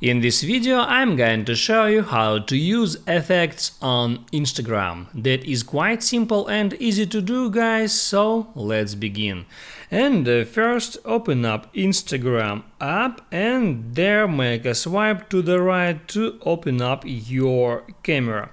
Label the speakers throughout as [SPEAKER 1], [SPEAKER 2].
[SPEAKER 1] In this video I'm going to show you how to use effects on Instagram. That is quite simple and easy to do, guys, so let's begin. And first open up Instagram app and there make a swipe to the right to open up your camera.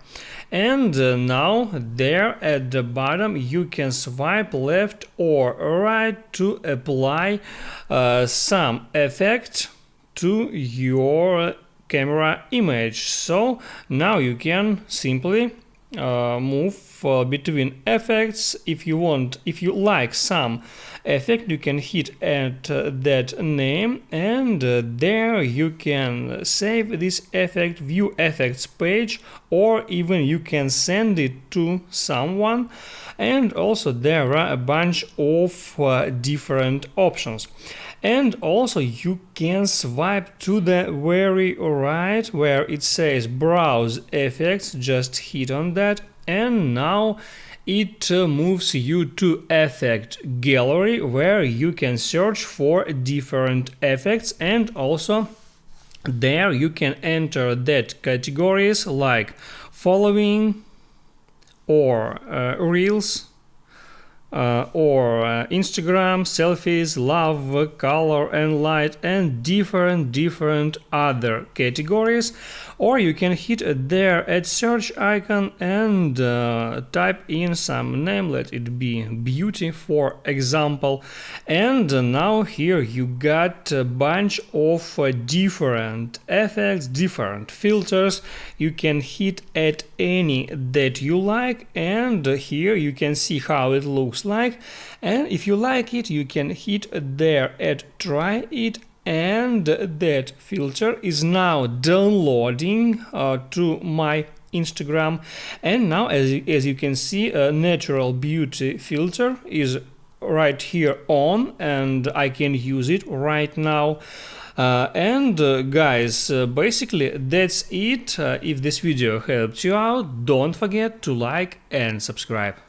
[SPEAKER 1] And now there at the bottom you can swipe left or right to apply some effect to your camera image. So now you can simply move between effects. If you like some effect, you can hit at that name and there you can save this effect, view effects page, or even you can send it to someone. And also there are a bunch of different options. And also you can swipe to the very right where it says browse effects, just hit on that and now it moves you to effect gallery where you can search for different effects, and also there you can enter that categories like following or reels or Instagram, selfies, love, color and light, and different other categories. Or you can hit there at search icon and type in some name, let it be beauty for example, and now here you got a bunch of different effects, different filters. You can hit at any that you like and here you can see how it looks like, and if you like it you can hit there at try it, and that filter is now downloading to my Instagram. And now as you can see, a natural beauty filter is right here on and I can use it right now. Guys, basically that's it. If this video helped you out, don't forget to like and subscribe.